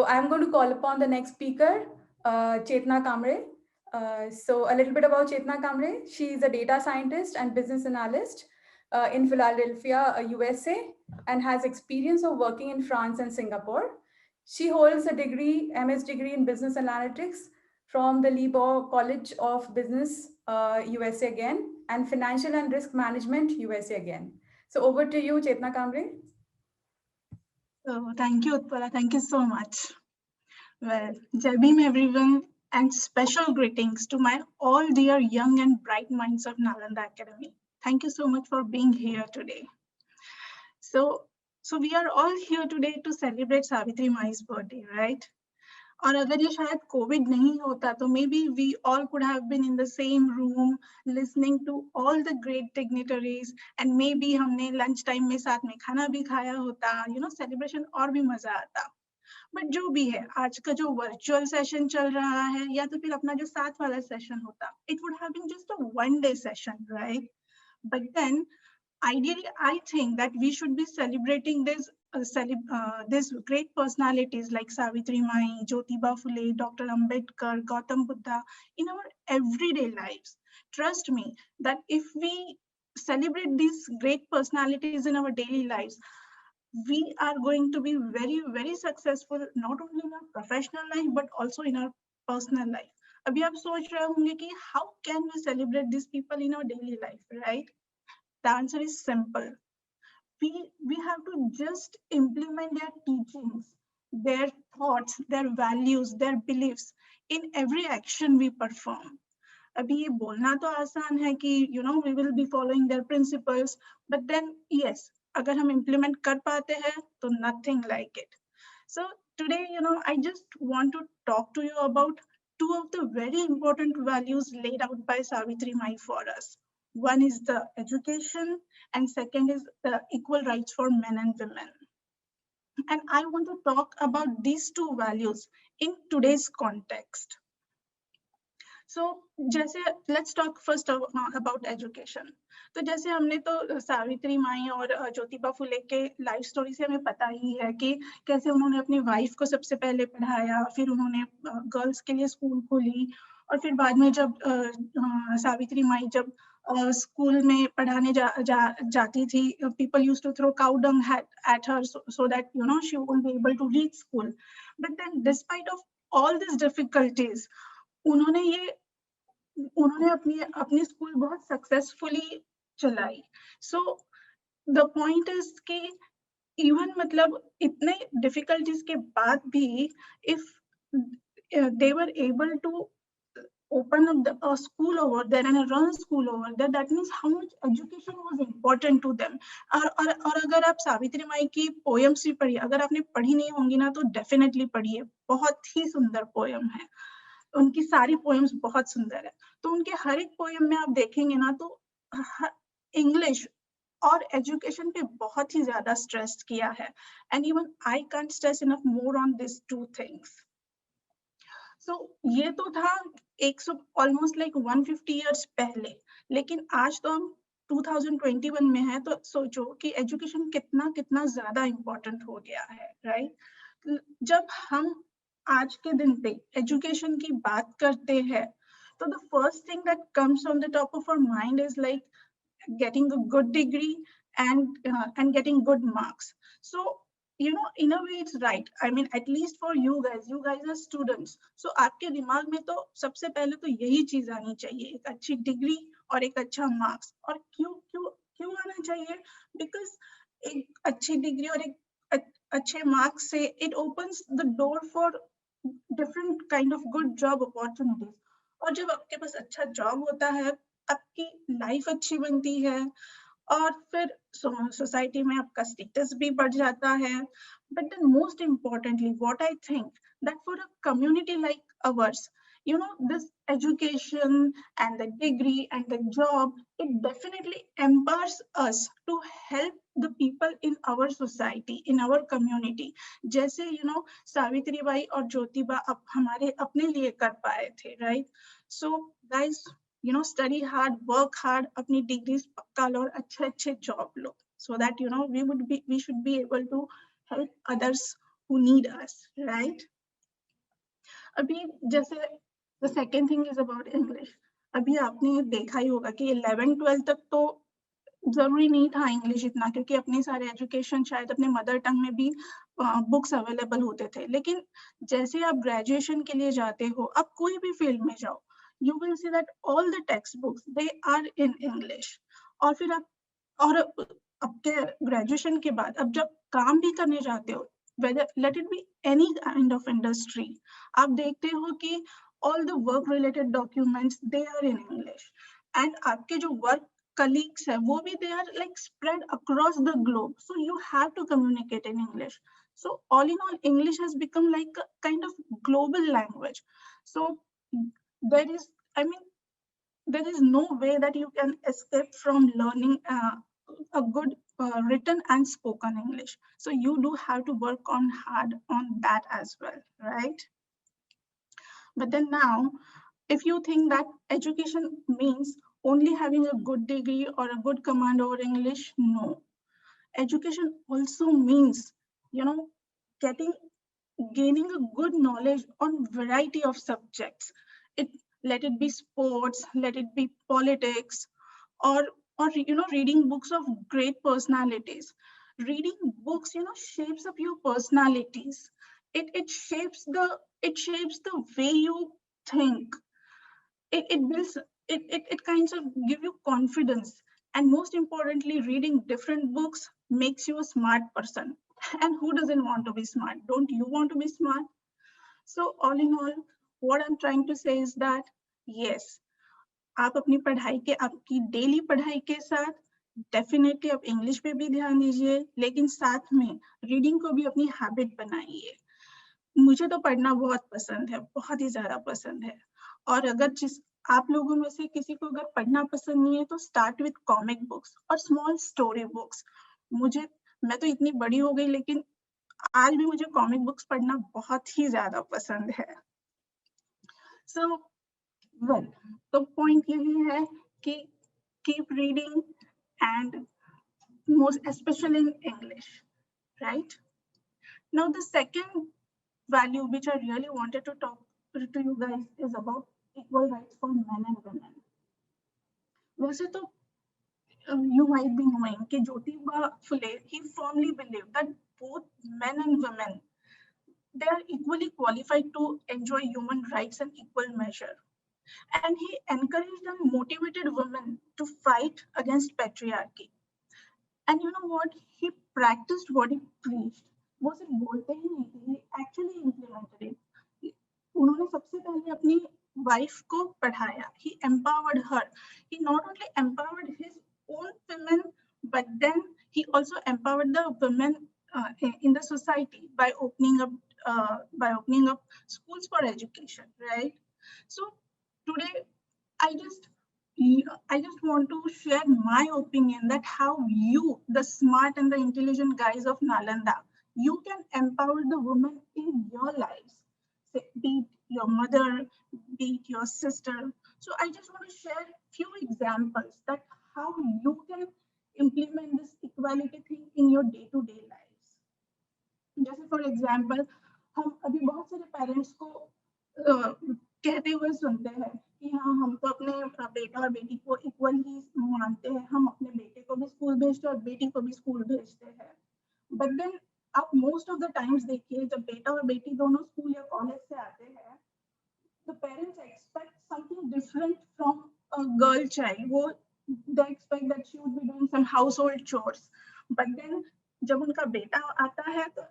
I'm going to call upon the next speaker, Chetna Kamre. So a little bit about Chetna Kamre. She is a data scientist and business analyst in Philadelphia, USA, and has experience of working in France and Singapore. She holds a degree, MS degree in business analytics from the Liebau College of Business, USA again, and financial and risk management, USA again. So over to you, Chetna Kamre. So thank you, Utpala. Thank you so much. Well, Jai Bhim everyone, and special greetings to my all dear young and bright minds of Nalanda Academy. Thank you so much for being here today. So we are all here today to celebrate Savitri Mai's birthday, right? और अगर ये शायद Covid नहीं होता तो maybe we all could have been in the same room listening to all the great dignitaries and maybe हमने lunch time में साथ में खाना भी खाया होता, you know, celebration और भी मजा आता. बट जो भी है, आज का जो वर्चुअल सेशन चल रहा है या तो फिर अपना जो साथ वाला सेशन होता, it would have been just a one-day session, right? But then ideally, I think that we should be celebrating these great personalities like Savitri Mai, Jyotiba Phule, Dr. Ambedkar, Gautam Buddha in our everyday lives. Trust me that if we celebrate these great personalities in our daily lives, we are going to be very, very successful, not only in our professional life, but also in our personal life. अभी आप सोच रहे होंगे कि how can we celebrate these people in our daily life, right? The answer is simple. We have to just implement their teachings, their thoughts, their values, their beliefs in every action we perform. अभी ये बोलना तो आसान है कि you know we will be following their principles, but then yes, अगर हम implement कर पाते हैं तो nothing like it. So today, you know, I just want to talk to you about two of the very important values laid out by Savitri Mai for us. One is the education and second is the equal rights for men and women. And I want to talk about these two values in today's context. So जैसे let's talk first about education. तो जैसे हमने तो सावित्री माई और ज्योतिबा फुले के life story से हमें पता ही है कि कैसे उन्होंने अपनी वाइफ को सबसे पहले पढ़ाया, फिर उन्होंने गर्ल्स के लिए स्कूल खोली और फिर बाद में जब सावित्री माई जब स्कूल में पढ़ाने जाती थी, people used to throw cow dung at her so that you know she won't be able to reach school. But then despite of all these difficulties, उन्होंने अपनी स्कूल बहुत सक्सेसफुली चलाई. सो द पॉइंट इज कि even मतलब इतने difficulties के बाद भी if they were able to open up a school over there and run school over there, that means how much education was important to them. और अगर आप सावित्री माई की पोएम्स भी पढ़िए, अगर आपने पढ़ी नहीं होंगी ना तो डेफिनेटली पढ़िए, बहुत ही सुंदर पोएम है. उनकी सारी पोएम्स बहुत सुंदर है. तो उनके हर एक पोएम में आप देखेंगे ना तो इंग्लिश और एजुकेशन पे बहुत ही ज्यादा स्ट्रेस किया है. And even I can't stress enough more on this two things. So ये तो था 100 ऑलमोस्ट लाइक 150 इयर्स पहले, लेकिन आज तो हम 2021 में है, तो सोचो कि एजुकेशन कितना ज्यादा इम्पोर्टेंट हो गया है, राइट? जब हम आज के दिन पे एजुकेशन की बात करते हैं तो the first thing that comes on the top of our mind is like getting a good degree and getting good marks. So you know in a way it's right. I mean at least for you guys are students, so आपके दिमाग में तो सबसे पहले तो यही चीज आनी चाहिए, एक अच्छी डिग्री और एक अच्छा मार्क्स. और क्यों आना चाहिए? बिकॉज एक अच्छी डिग्री और एक अच्छे मार्क्स से it opens the door for different kind of good job opportunities. और जब आपके पास अच्छा जॉब होता है, आपकी लाइफ अच्छी बनती है और फिर सोसाइटी में आपका स्टेटस भी बढ़ जाता है. But then most importantly what I think that for a community like ours, you know, this education and the degree and the job, it definitely empowers us to help the people in our society, in our community. जैसे you know Savitri by और ज्योतिबा अब हमारे अपने लिए कर पाए थे, right? So guys, you know, study hard, work hard, अपनी degrees पक्का लो और अच्छे job low, so that you know we should be able to help others who need us, right? अभी जैसे the second thing is about English. अभी आपने देखा ही होगा कि 11-12 तक तो जरूरी नहीं था इंग्लिश इतना, क्योंकि अपने सारे एजुकेशन शायद अपने मदर टंग में भी बुक्स अवेलेबल होते थे। लेकिन जैसे आप ग्रेजुएशन के लिए जाते हो, आप कोई भी फील्ड में जाओ, you will see that all the textbooks they are in English. और फिर आप और आपके ग्रेजुएशन के बाद अब जब काम भी करने जाते हो, whether let it be any kind of industry, आप देखते हो कि all the work related documents they are in English, and आपके जो work colleagues है वो भी they are like spread across the globe, so you have to communicate in English. So all in all, English has become like a kind of global language. So there is, I mean, there is no way that you can escape from learning a good written and spoken English. So you do have to work on hard on that as well, right? But then now, if you think that education means only having a good degree or a good command over English, no. Education also means, you know, getting gaining a good knowledge on variety of subjects. It let it be sports, let it be politics, or reading books of great personalities. Reading books, shapes up your personalities. It shapes the way you think. It builds it kinds of give you confidence. And most importantly, reading different books makes you a smart person. And who doesn't want to be smart? Don't you want to be smart? So all in all, what I'm trying to say is that yes, आप अपनी पढ़ाई के आपकी daily पढ़ाई के साथ definitely आप English पे भी ध्यान दीजिए, लेकिन साथ में रीडिंग को भी अपनी हैबिट बनाइए। मुझे तो पढ़ना बहुत पसंद है, बहुत ही ज्यादा पसंद है। और अगर जिस आप लोगों में से किसी को अगर पढ़ना पसंद नहीं है तो स्टार्ट विथ कॉमिक बुक्स और स्मॉल स्टोरी बुक्स। मैं तो इतनी बड़ी हो गई, लेकिन आज भी मुझे कॉमिक बुक्स पढ़ना बहुत ही ज्यादा पसंद है। सो वेल, तो पॉइंट यही है कि keep reading and most especially in English, right? Now the second value which I really wanted to talk to you guys is about equal rights for men and women. वैसे तो you might be knowing कि Jyotiba Phule, he firmly believed that both men and women, they are equally qualified to enjoy human rights in equal measure. And he encouraged and motivated women to fight against patriarchy. And you know what? He practiced what he preached. वो सिर्फ बोलते ही नहीं थे, he actually implemented it. उन्होंने सबसे पहले अपनी wife को पढ़ाया. He empowered her. He not only empowered his own women, but then he also empowered the women in the society by opening up schools for education, right? So today, I just want to share my opinion that how you, the smart and the intelligent guys of Nalanda, you can empower the women in your lives. Say, be it your mother, be it your sister. So I just want to share few examples that how you can implement this equality thing in your day-to-day lives. जैसे for example, हम अभी बहुत सारे parents को कहते हुए सुनते हैं कि हाँ, हम तो अपने बेटा और बेटी को इक्वल ही मानते हैं, हम अपने बेटे को भी स्कूल भेजते हैं और बेटी को भी स्कूल भेजते हैं। बट देन आप मोस्ट ऑफ द टाइम्स देखिए, जब बेटा और बेटी दोनों स्कूल या कॉलेज से आते हैं, the parents expect something different from a girl child. वो they expect that she would be doing some household chores. But then जब उनका बेटा आता है तो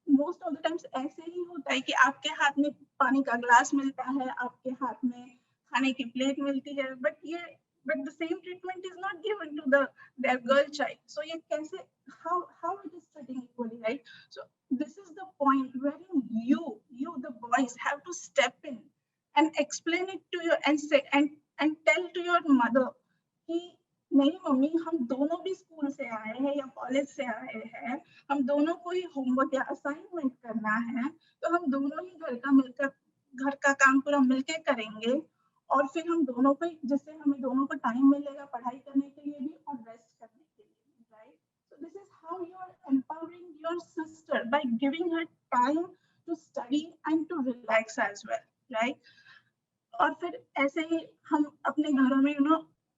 मोस्ट ऑफ द टाइम्स ऐसे ही होता है कि आपके हाथ में पानी का ग्लास मिलता है, आपके हाथ में खाने की प्लेट मिलती है, but the same treatment is not given to their girl child. So ये कैसे, how it is treating equally, right? So this is the point wherein you the boys have to step in and explain it to your and tell to your mother कि नहीं mummy, हम दोनों भी school से आए हैं या college से आए हैं, हम दोनों को ही होमवर्क या असाइनमेंट करना है, तो हम दोनों ही घर का काम पूरा मिलके करेंगे, और फिर हम दोनों को, जिससे हमें दोनों को टाइम मिलेगा पढ़ाई करने के लिए भी और रेस्ट करने के लिए भी, right? So this is how you are empowering your sister by giving her time to study and to relax as well, right? और फिर ऐसे ही हम अपने घरों में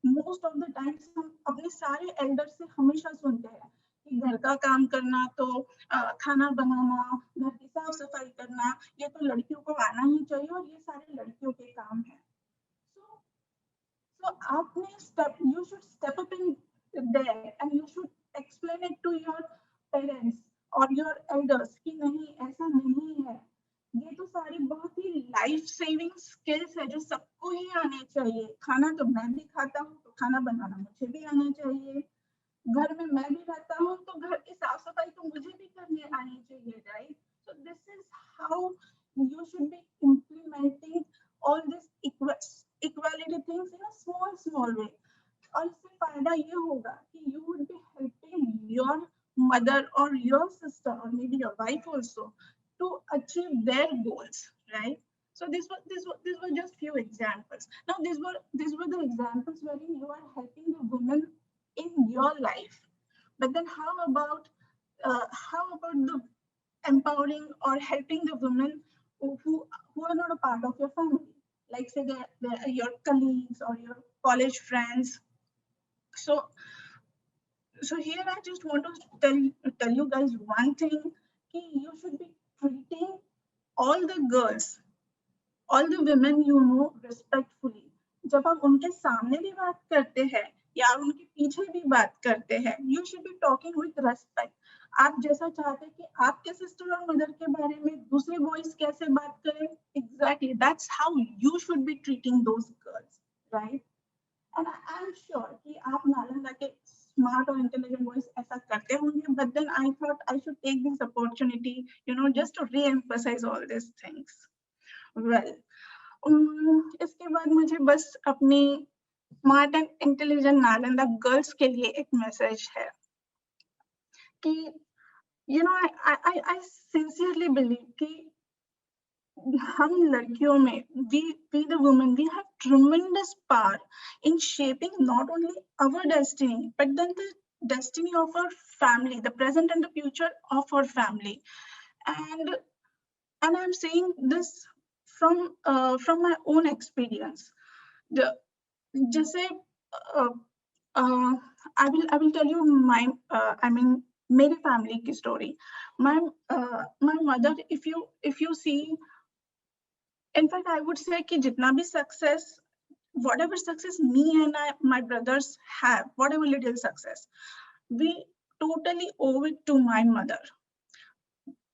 मोस्ट ऑफ द टाइम्स हम अपने सारे एल्डर से हमेशा सुनते हैं कि घर का काम करना तो खाना बनाना, घर की साफ सफाई करना, ये तो लड़कियों को आना ही चाहिए और ये सारे लड़कियों के काम है. So आपने you should step up in there and you should explain it to your parents or your elders कि नहीं ऐसा नहीं है. ये तो सारी बहुत ही लाइफ सेविंग स्किल्स है जो सबको ही आने चाहिए. खाना तो मैं भी खाता हूँ तो खाना बनाना मुझे भी आना चाहिए. घर में मैं भी रहता हूँ तो घर की साफ सफाई तो मुझे भी करने आनी चाहिए, right? So this is how you should be implementing all this equality things in a small way. और इससे फायदा ये होगा कि you would be helping your mother or your sister or maybe your wife also to achieve their goals, right? So these were just few examples. Now these were the examples wherein you are helping the women in your life. But then how about the empowering or helping the women who are not a part of your family, like say they're your colleagues or your college friends. So here I just want to tell you guys one thing, you should be treating all the girls, all the women you know respectfully. जब आप उनके सामने भी बात करते हैं या उनके पीछे भी बात करते हैं, you should be talking with respect. आप जैसा चाहते हैं कि आपके सिस्टर और मदर के बारे में दूसरे बॉयज कैसे बात करें, exactly that's how you should be treating those girls, right? And I'm sure कि आप नालंदा के smart और intelligent boys ऐसा करते होंगे, but then I thought I should take this opportunity, just to re-emphasize all these things. Well, इसके बाद मुझे बस अपनी smart and intelligent Nalanda girls के लिए एक मैसेज है कि I sincerely believe कि हम लड़कियों में we the women, we have tremendous power in shaping not only our destiny but then the destiny of our family, the present and the future of our family. And I'm saying this from my own experience. जैसे I will tell you my मेरी family की story. My mother, if you see, in fact I would say कि जितना भी success, whatever success me and my brothers have, whatever little success, we totally owe it to my mother.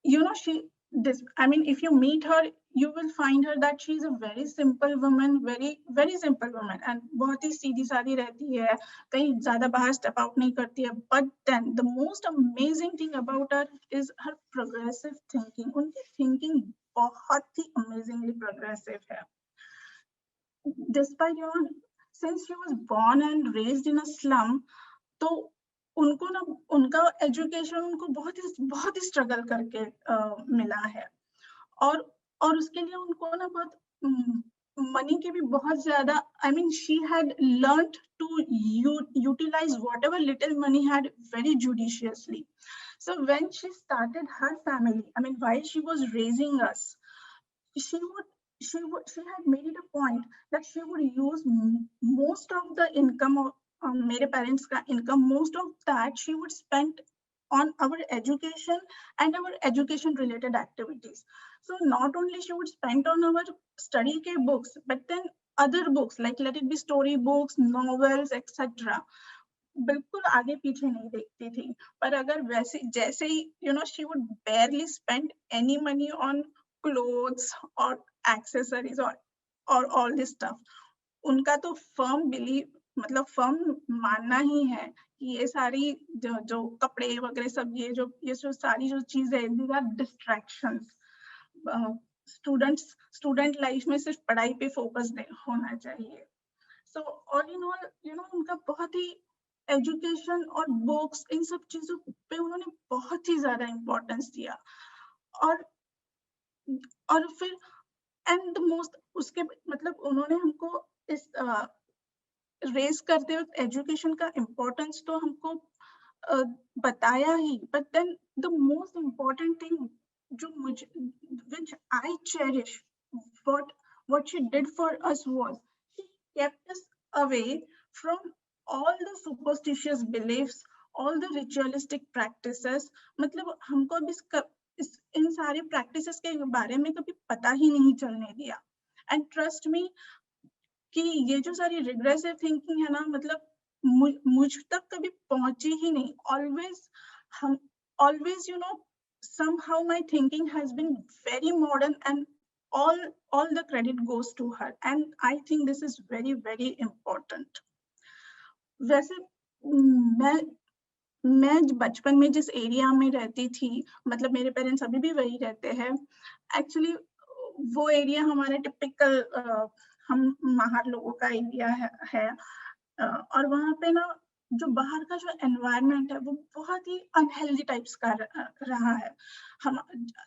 If you meet her, you will find her that she is a very simple woman, very simple woman, and बहुत ही सीधी सादी रहती है, कहीं ज़्यादा बाहर step out नहीं करती है. But then the most amazing thing about her is her progressive thinking. उनकी thinking बहुत ही amazingly progressive है. Despite since she was born and raised in a slum, तो उनको ना उनका एजुकेशन उनको बहुत ही स्ट्रगल करके मिला है, और उसके लिए उनको ना बहुत मनी की भी बहुत ज्यादा, she had learned to utilize whatever little money had very judiciously. So when she started her family, while she was raising us, she had made it a point that she would use most of the income of मेरे parents का income, most of that she would spend on our education and our education related activities. So not only she would spend on our study के books, but then other books, like let it be story books, novels, etc. बिल्कुल आगे पीछे नहीं देखती थी. पर अगर जैसे ही she would barely spend any money on clothes or accessories or all this stuff. उनका तो firm belief, firm मानना ही है कि ये सारी जो कपड़े वगैरह सब ये जो सारी जो चीजें, these are distractions. student life में सिर्फ पढ़ाई पे focus होना चाहिए. So all in all, उनका बहुत ही एजुकेशन और बुक्स इन सब चीजों पे उन्होंने बहुत ही ज्यादा इम्पोर्टेंस दिया. और फिर एंड द मोस्ट उसके उन्होंने हमको इस रेस करते वक्त एजुकेशन का इम्पोर्टेंस तो हमको बताया ही, but then the most important thing जो मुझे, which I cherish, what she did for us was she kept us away from all the superstitious beliefs, all the ritualistic practices. मतलब हमको अब इन सारे practices के बारे में कभी पता ही नहीं चलने दिया. And trust me कि ये जो सारी regressive thinking है ना, मतलब मुझ तक कभी पहुंची ही नहीं. Always, you know, somehow my thinking has been very modern, and all the credit goes to her, and I think this is very, very important. वैसे मैं बचपन में जिस एरिया में रहती थी, मतलब मेरे पेरेंट्स अभी भी वही रहते हैं. एक्चुअली वो एरिया हमारा टिपिकल हम महार लोगों का एरिया है. और वहाँ पे ना जो बाहर का जो एनवायरनमेंट है वो बहुत ही अनहेल्दी टाइप्स का रहा है. हम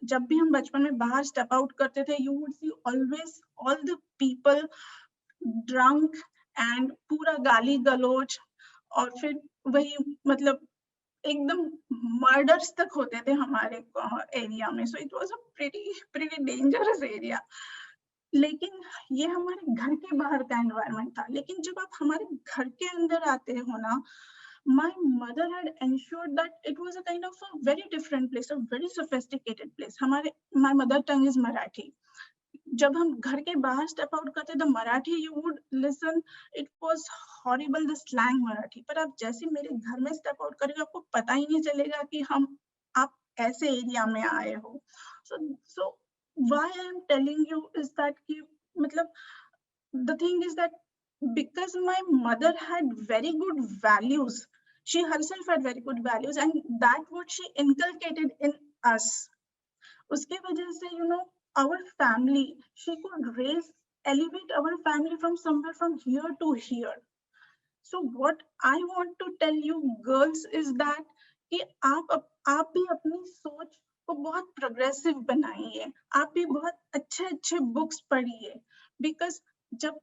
जब भी हम बचपन में बाहर स्टेप आउट करते थे, you would see always all the people drunk and पूरा गाली गलोच, और फिर वही मतलब एकदम मर्डर्स तक होते थे हमारे एरिया में. So it was a pretty dangerous area. लेकिन ये हमारे घर के बाहर का एनवायरनमेंट था. लेकिन जब आप हमारे घर के अंदर आते हो ना, my mother had ensured that it was a kind of a very different place, a very sophisticated place. My mother tongue is Marathi. जब हम घर के बाहर स्टेप आउट करते the Marathi, you would listen, it was horrible the slang Marathi. पर आप जैसे मेरे घर में स्टेप आउट करेंगे, आपको पता ही नहीं चलेगा कि आप ऐसे एरिया में आए हो. सो why I am telling you is that कि मतलब the thing is that because my mother had very good values, she herself had very good values, and that what she inculcated in us, उसके वजह से you know our family, she could elevate our family from somewhere from here to here. So what I want to tell you girls is that कि आप भी अपनी सोच को बहुत प्रोग्रेसिव बनाइए. आप भी बहुत अच्छे बुक्स पढ़िए, बिकॉज जब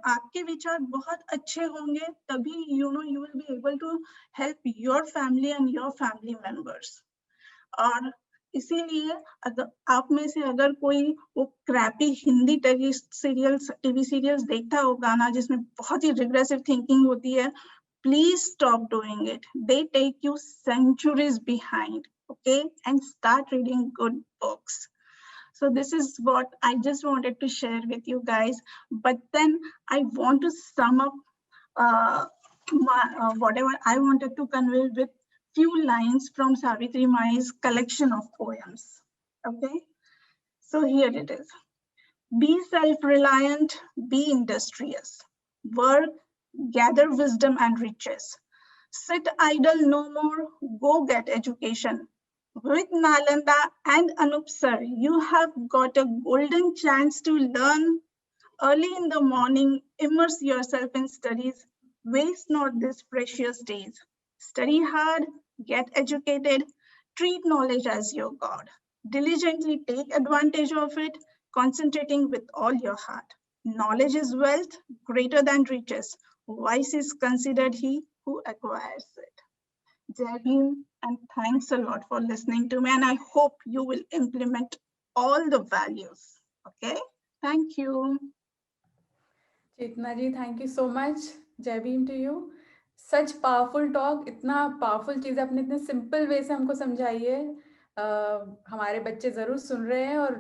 आपके विचार बहुत अच्छे होंगे, तभी you will be able to help your family and your family members. और इसीलिए अगर आप में से अगर कोई वो क्रैपी हिंदी टीवी सीरियल्स देखता होगा ना, जिसमें बहुत ही रिग्रेसिव थिंकिंग होती है, please stop doing it. They take you centuries behind, okay? And start reading good books. So this is what I just wanted to share with you guys. But then I want to sum up whatever I wanted to convey with few lines from Savitri Mai's collection of poems. Okay? So here it is. Be self-reliant, be industrious. Work, gather wisdom and riches. Sit idle no more, go get education. With Nalanda and Anup sir, you have got a golden chance to learn. Early in the morning, immerse yourself in studies. Waste not these precious days. Study hard, get educated, treat knowledge as your God. Diligently take advantage of it, concentrating with all your heart. Knowledge is wealth greater than riches. Wise is considered he who acquires it. Jai Bhim, and thanks a lot for listening to me, and I hope you will implement all the values. Okay? Thank you. Chetna ji, thank you so much. Jai Bhim to you. Such powerful talk. इतना powerful चीज़ आपने इतने simple way से हमको समझाई है. हमारे बच्चे ज़रूर सुन रहे हैं और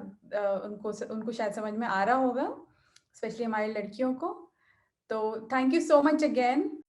उनको शायद समझ में आ रहा होगा, स्पेशली हमारी लड़कियों को. तो thank you so much again.